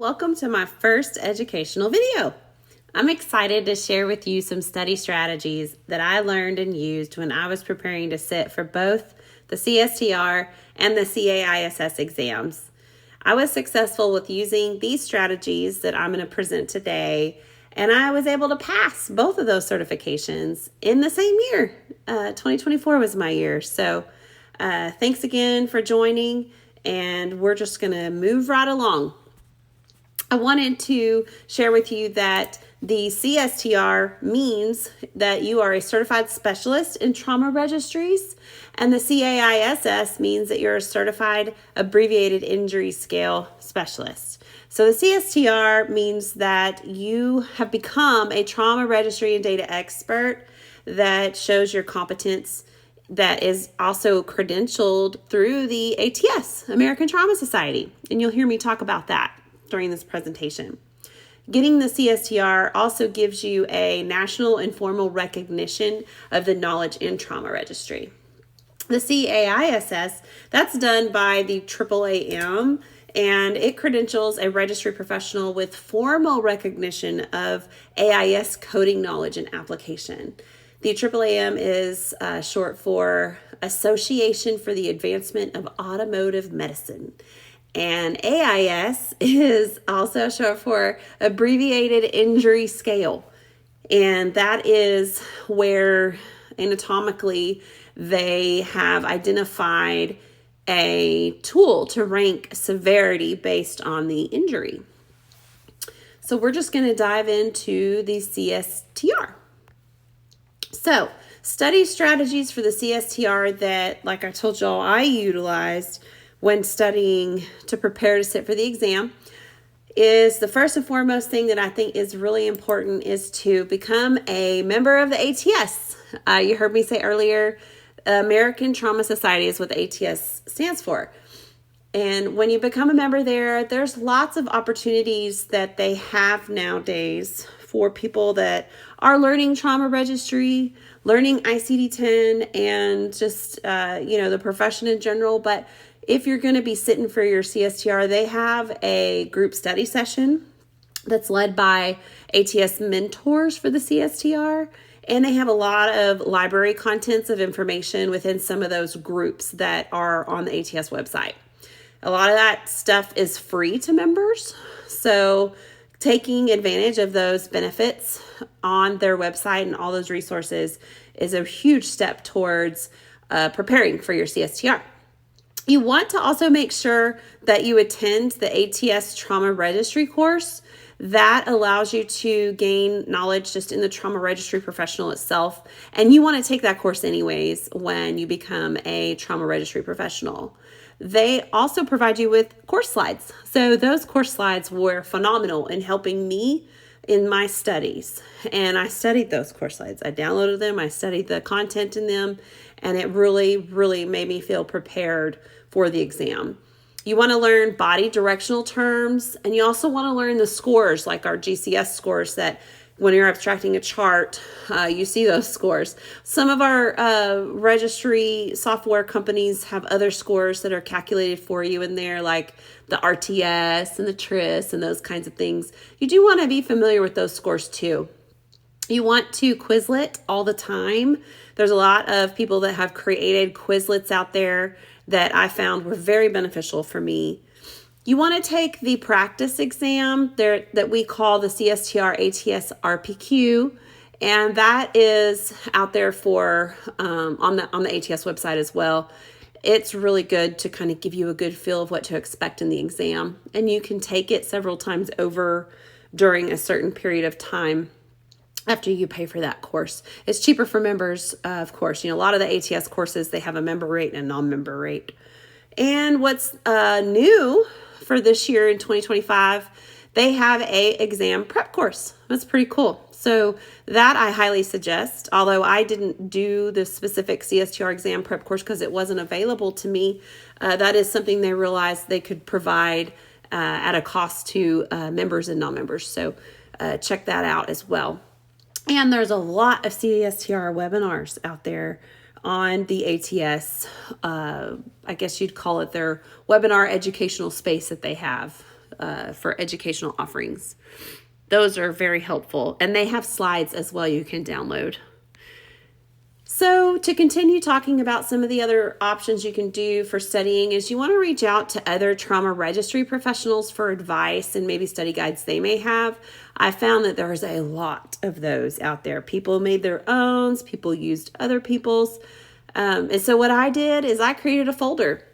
Welcome to my first educational video. I'm excited to share with you some study strategies that I learned and used when I was preparing to sit for both the CSTR and the CAISS exams. I was successful with using these strategies that I'm going to present today, and I was able to pass both of those certifications in the same year. 2024 was my year, so thanks again for joining, and we're just going to move right along. I wanted to share with you that the CSTR means that you are a certified specialist in trauma registries, and the CAISS means that you're a certified abbreviated injury scale specialist. So the CSTR means that you have become a trauma registry and data expert that shows your competence, that is also credentialed through the ATS, American Trauma Society, and you'll hear me talk about that during this presentation. Getting the CSTR also gives you a national and formal recognition of the knowledge in trauma registry. The CAISS, that's done by the AAAM, and it credentials a registry professional with formal recognition of AIS coding knowledge and application. The AAAM is short for Association for the Advancement of Automotive Medicine. And AIS is also short for Abbreviated Injury Scale. And that is where anatomically they have identified a tool to rank severity based on the injury. So we're just going to dive into the CSTR. So study strategies for the CSTR that, like I told y'all, I utilized when studying to prepare to sit for the exam is the first and foremost thing that I think is really important is to become a member of the ATS. You heard me say earlier, American Trauma Society is what the ATS stands for. And when you become a member there, there's lots of opportunities that they have nowadays for people that are learning trauma registry, learning ICD-10, and just, the profession in general. But if you're going to be sitting for your CSTR, they have a group study session that's led by ATS mentors for the CSTR. And they have a lot of library contents of information within some of those groups that are on the ATS website. A lot of that stuff is free to members. So taking advantage of those benefits on their website and all those resources is a huge step towards preparing for your CSTR. You want to also make sure that you attend the ATS Trauma Registry course. That allows you to gain knowledge just in the trauma registry professional itself. And you want to take that course anyways when you become a trauma registry professional. They also provide you with course slides. So those course slides were phenomenal in helping me in my studies. And I studied those course slides. I downloaded them. I studied the content in them. And it really, really made me feel prepared for the exam. You want to learn body directional terms, and you also want to learn the scores, like our GCS scores that when you're abstracting a chart, you see those scores. Some of our registry software companies have other scores that are calculated for you in there, like the RTS and the TRIS and those kinds of things. You do want to be familiar with those scores too. You want to Quizlet all the time. There's a lot of people that have created Quizlets out there that I found were very beneficial for me. You want to take the practice exam there that we call the CSTR ATS RPQ, and that is out there for on the ATS website as well. It's really good to kind of give you a good feel of what to expect in the exam, and you can take it several times over during a certain period of time after you pay for that course. It's cheaper for members, of course. A lot of the ATS courses, they have a member rate and a non-member rate. And what's new for this year in 2025, they have a exam prep course. That's pretty cool. So that I highly suggest, although I didn't do the specific CSTR exam prep course because it wasn't available to me. That is something they realized they could provide at a cost to members and non-members. So check that out as well. And there's a lot of CSTR webinars out there on the ATS. I guess you'd call it their webinar educational space that they have. for educational offerings. Those are very helpful, and they have slides as well you can download. So to continue talking about some of the other options you can do for studying is you want to reach out to other trauma registry professionals for advice and maybe study guides they may have. I found that there's a lot of those out there. People made their own, people used other people's. And so what I did is I created a folder.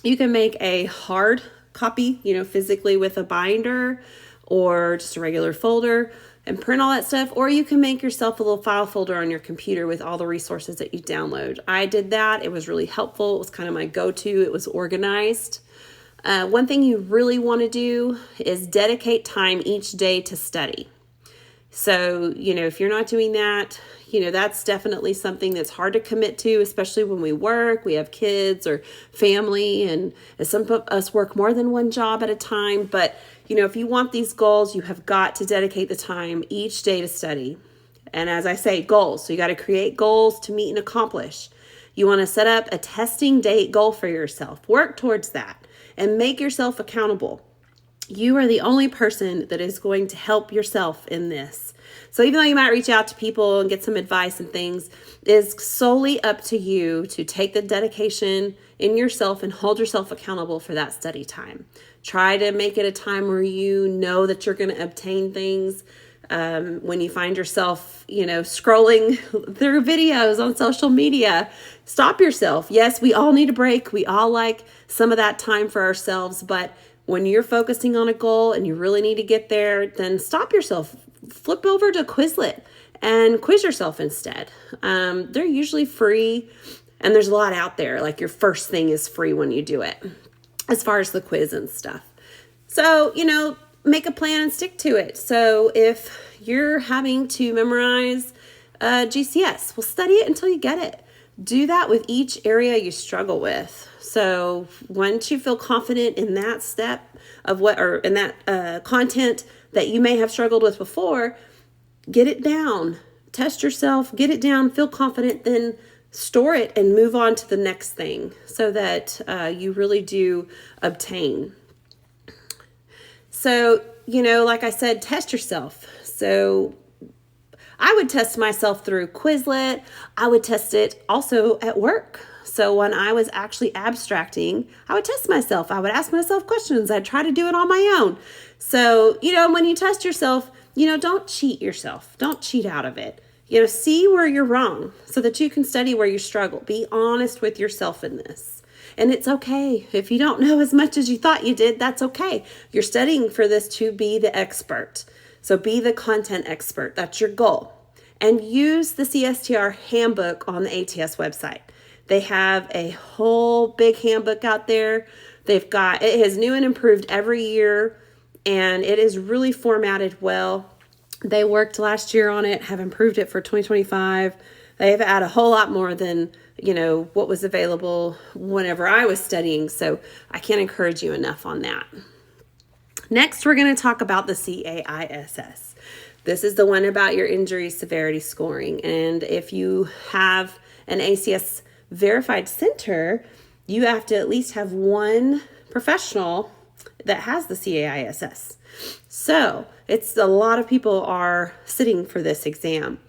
You can make a hard copy, physically with a binder or just a regular folder and print all that stuff, or you can make yourself a little file folder on your computer with all the resources that you download. I did that. It was really helpful. It was kind of my go-to. It was organized. One thing you really want to do is dedicate time each day to study. So, if you're not doing that, that's definitely something that's hard to commit to, especially when we work, we have kids or family, and some of us work more than one job at a time. But, if you want these goals, you have got to dedicate the time each day to study. And as I say, goals. So you got to create goals to meet and accomplish. You want to set up a testing date goal for yourself. Work towards that and make yourself accountable. You are the only person that is going to help yourself in this. So even though you might reach out to people and get some advice and things, it is solely up to you to take the dedication in yourself and hold yourself accountable for that study time. Try to make it a time where you know that you're going to obtain things. When you find yourself, scrolling through videos on social media, stop yourself. Yes, we all need a break. We all like some of that time for ourselves, but when you're focusing on a goal and you really need to get there, then stop yourself. Flip over to Quizlet and quiz yourself instead. They're usually free, and there's a lot out there. Like your first thing is free when you do it, as far as the quiz and stuff. So, make a plan and stick to it. So if you're having to memorize GCS, well, study it until you get it. Do that with each area you struggle with. So once you feel confident in that step of in that content that you may have struggled with before, get it down, test yourself, get it down, feel confident, then store it and move on to the next thing so that you really do obtain. So, like I said, test yourself. So I would test myself through Quizlet. I would test it also at work. So when I was actually abstracting, I would test myself. I would ask myself questions. I'd try to do it on my own. So, when you test yourself, don't cheat yourself. Don't cheat out of it. See where you're wrong so that you can study where you struggle. Be honest with yourself in this. And it's okay. If you don't know as much as you thought you did, that's okay. You're studying for this to be the expert. So be the content expert. That's your goal. And use the CSTR handbook on the ATS website. They have a whole big handbook out there. It has new and improved every year, and it is really formatted well. They worked last year on it, have improved it for 2025. They've added a whole lot more than, what was available whenever I was studying. So I can't encourage you enough on that. Next, we're going to talk about the CAISS. This is the one about your injury severity scoring. And if you have an ACS verified center, you have to at least have one professional that has the CAISS. So it's a lot of people are sitting for this exam.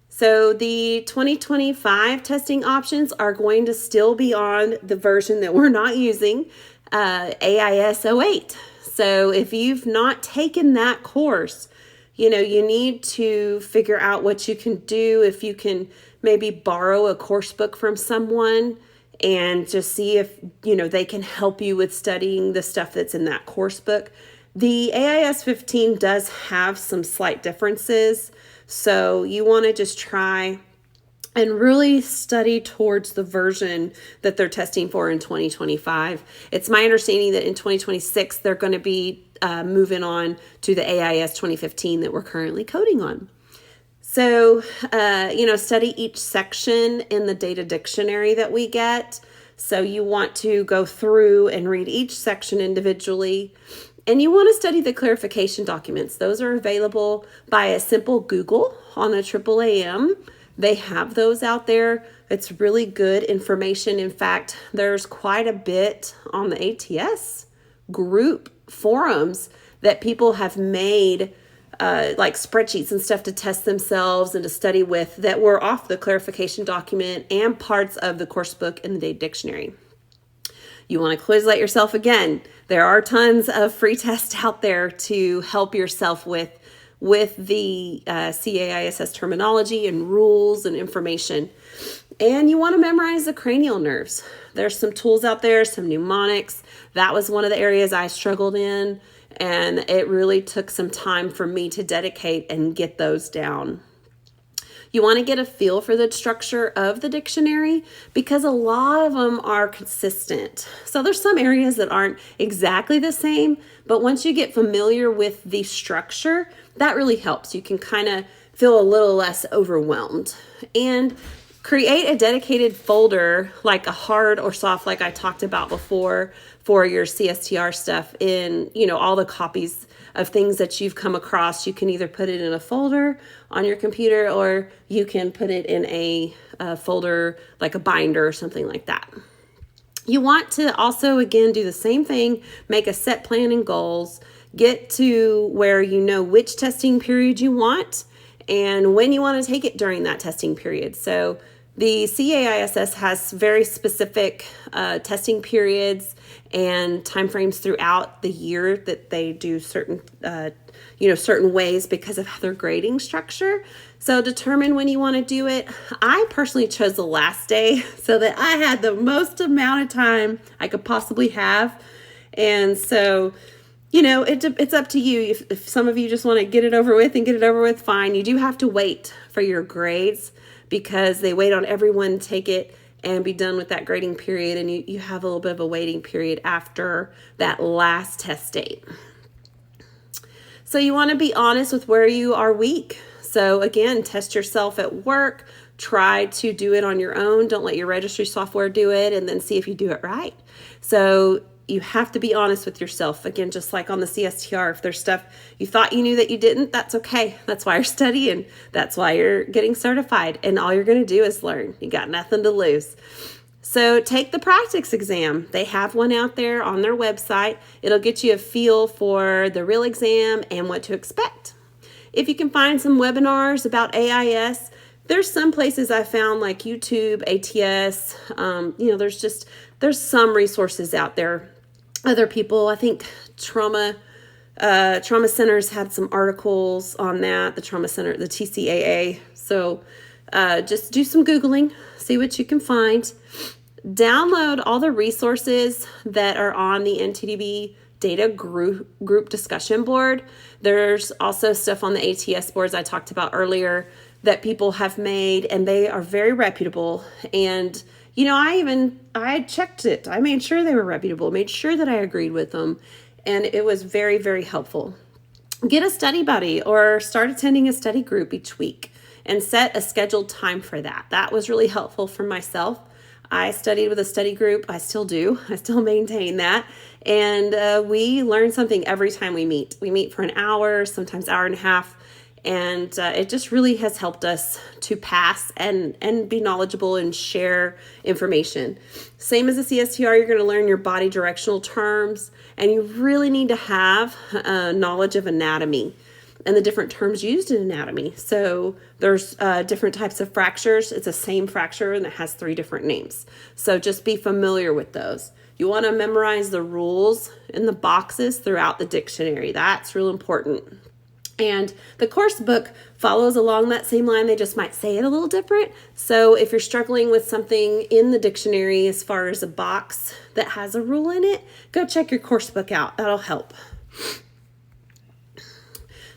So the 2025 testing options are going to still be on the version that we're not using, AIS 08. So if you've not taken that course, you need to figure out what you can do. If you can maybe borrow a course book from someone and just see if, they can help you with studying the stuff that's in that course book. The AIS 15 does have some slight differences. So you want to just try and really study towards the version that they're testing for in 2025. It's my understanding that in 2026, they're going to be moving on to the AIS 2015 that we're currently coding on. So, study each section in the data dictionary that we get. So you want to go through and read each section individually. And you want to study the clarification documents. Those are available by a simple Google on the AAAM. They have those out there. It's really good information. In fact, there's quite a bit on the ATS group forums that people have made like spreadsheets and stuff to test themselves and to study with that were off the clarification document and parts of the course book and the date dictionary. You want to Quizlet yourself again. There are tons of free tests out there to help yourself with the CAISS terminology and rules and information. And you want to memorize the cranial nerves. There's some tools out there, some mnemonics. That was one of the areas I struggled in, and it really took some time for me to dedicate and get those down. You want to get a feel for the structure of the dictionary because a lot of them are consistent. So there's some areas that aren't exactly the same, but once you get familiar with the structure, that really helps. You can kind of feel a little less overwhelmed. And create a dedicated folder, like a hard or soft, like I talked about before, for your CSTR stuff in, all the copies of things that you've come across. You can either put it in a folder on your computer or you can put it in a folder like a binder or something like that. You want to also, again, do the same thing, make a set plan and goals, get to where you know which testing period you want and when you want to take it during that testing period. So the CAISS has very specific testing periods and timeframes throughout the year that they do certain ways because of their grading structure. So determine when you want to do it. I personally chose the last day so that I had the most amount of time I could possibly have. And so, it's up to you. If some of you just want to get it over with, fine. You do have to wait for your grades because they wait on everyone to take it and be done with that grading period. And you have a little bit of a waiting period after that last test date. So you want to be honest with where you are weak. So again, test yourself at work. Try to do it on your own. Don't let your registry software do it, and then see if you do it right. So you have to be honest with yourself. Again, just like on the CSTR, if there's stuff you thought you knew that you didn't, that's okay. That's why you're studying. That's why you're getting certified. And all you're going to do is learn. You got nothing to lose. So take the practice exam. They have one out there on their website. It'll get you a feel for the real exam and what to expect. If you can find some webinars about AIS, there's some places I found like YouTube, ATS, there's some resources out there. Other people, I think trauma centers had some articles on that, the trauma center, the TCAA. So just do some Googling, see what you can find. Download all the resources that are on the NTDB data group discussion board. There's also stuff on the ATS boards I talked about earlier that people have made, and they are very reputable. And I checked it. I made sure they were reputable, made sure that I agreed with them, and it was very, very helpful. Get a study buddy or start attending a study group each week and set a scheduled time for that. That was really helpful for myself. I studied with a study group. I still do. I still maintain that. And we learn something every time we meet. We meet for an hour, sometimes hour and a half. And it just really has helped us to pass and be knowledgeable and share information. Same as the CSTR, you're going to learn your body directional terms, and you really need to have knowledge of anatomy and the different terms used in anatomy. So there's different types of fractures. It's the same fracture and it has 3 different names. So just be familiar with those. You want to memorize the rules in the boxes throughout the dictionary. That's real important. And the course book follows along that same line. They just might say it a little different. So if you're struggling with something in the dictionary as far as a box that has a rule in it, go check your course book out. That'll help.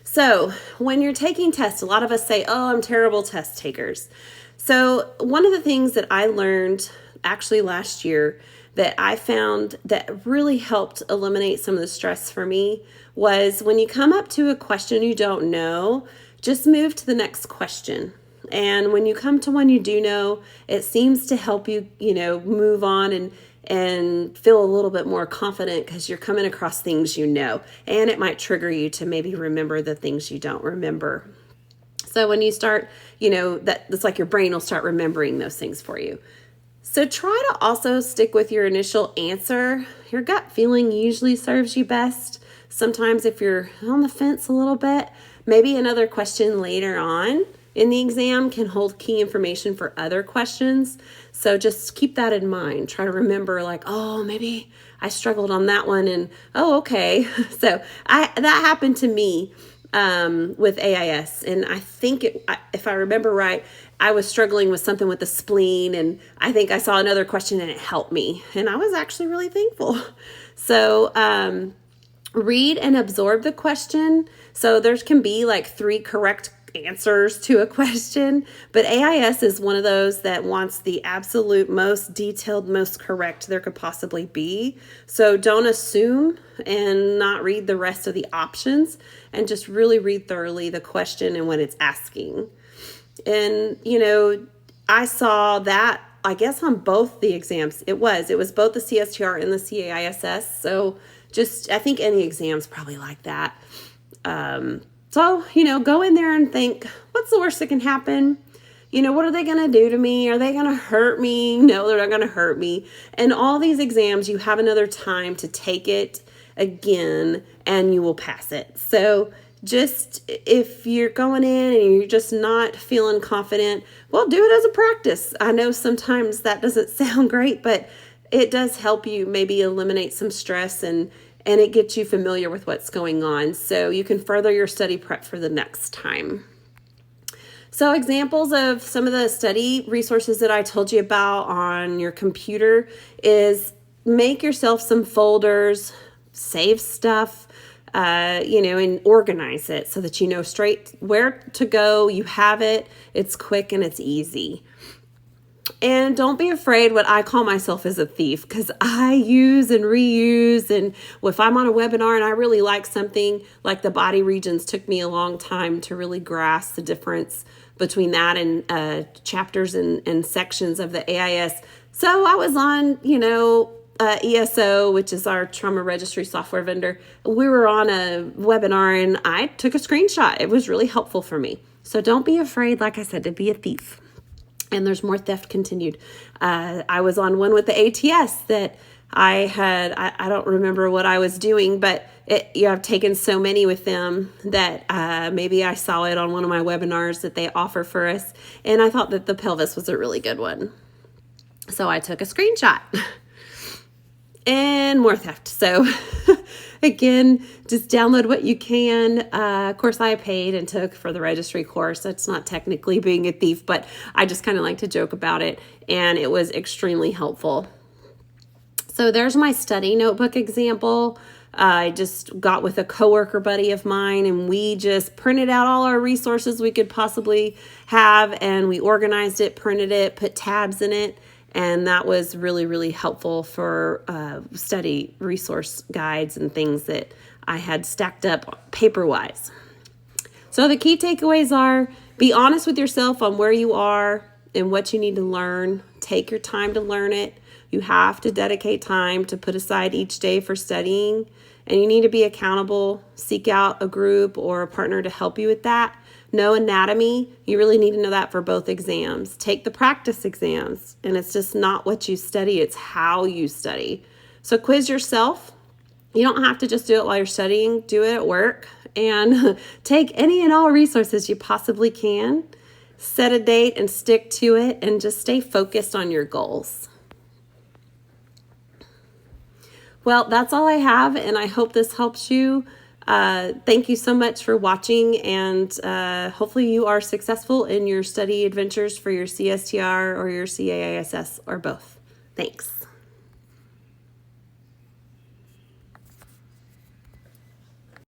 So when you're taking tests, a lot of us say, oh, I'm terrible test takers. So one of the things that I learned actually last year that I found that really helped eliminate some of the stress for me was when you come up to a question you don't know, just move to the next question. And when you come to one you do know, it seems to help you, move on and feel a little bit more confident because you're coming across things you know. And it might trigger you to maybe remember the things you don't remember. So when you start, it's like your brain will start remembering those things for you. So try to also stick with your initial answer. Your gut feeling usually serves you best. Sometimes if you're on the fence a little bit, maybe another question later on in the exam can hold key information for other questions. So just keep that in mind. Try to remember like, oh, maybe I struggled on that one and oh, okay. So that happened to me with AIS. And I think if I remember right, I was struggling with something with the spleen, and I think I saw another question and it helped me. And I was actually really thankful. So read and absorb the question. So there can be like 3 correct answers to a question, but AIS is one of those that wants the absolute most detailed, most correct there could possibly be. So don't assume and not read the rest of the options, and just really read thoroughly the question and what it's asking. And, I saw that, I guess, on both the exams. It was both the CSTR and the CAISS. So I think any exam's probably like that. So, go in there and think, what's the worst that can happen? What are they going to do to me? Are they going to hurt me? No, they're not going to hurt me. And all these exams, you have another time to take it again and you will pass it. So just if you're going in and you're just not feeling confident, well, do it as a practice. I know sometimes that doesn't sound great, but it does help you maybe eliminate some stress and it gets you familiar with what's going on. So you can further your study prep for the next time. So examples of some of the study resources that I told you about on your computer is make yourself some folders, save stuff, and organize it so that you know straight where to go. You have it. It's quick and it's easy. And don't be afraid what I call myself as a thief, because I use and reuse. And if I'm on a webinar and I really like something, like the body regions, took me a long time to really grasp the difference between that and chapters and sections of the AIS. So I was on, ESO, which is our trauma registry software vendor. We were on a webinar and I took a screenshot. It was really helpful for me. So don't be afraid, like I said, to be a thief. And there's more theft continued. I was on one with the ATS that I don't remember what I was doing, but I've taken so many with them that maybe I saw it on one of my webinars that they offer for us. And I thought that the pelvis was a really good one. So I took a screenshot. And more theft. So again, just download what you can. Of course, I paid and took for the registry course. That's not technically being a thief, but I just kind of like to joke about it. And it was extremely helpful. So there's my study notebook example. I just got with a coworker buddy of mine and we just printed out all our resources we could possibly have, and we organized it, printed it, put tabs in it. And that was really, really helpful for study resource guides and things that I had stacked up paper-wise. So the key takeaways are: be honest with yourself on where you are and what you need to learn. Take your time to learn it. You have to dedicate time to put aside each day for studying. And you need to be accountable. Seek out a group or a partner to help you with that. Know anatomy. You really need to know that for both exams. Take the practice exams. And it's just not what you study, it's how you study. So quiz yourself. You don't have to just do it while you're studying. Do it at work. And take any and all resources you possibly can. Set a date and stick to it. And just stay focused on your goals. Well, that's all I have. And I hope this helps you. Thank you so much for watching, and hopefully you are successful in your study adventures for your CSTR or your CAISS or both. Thanks.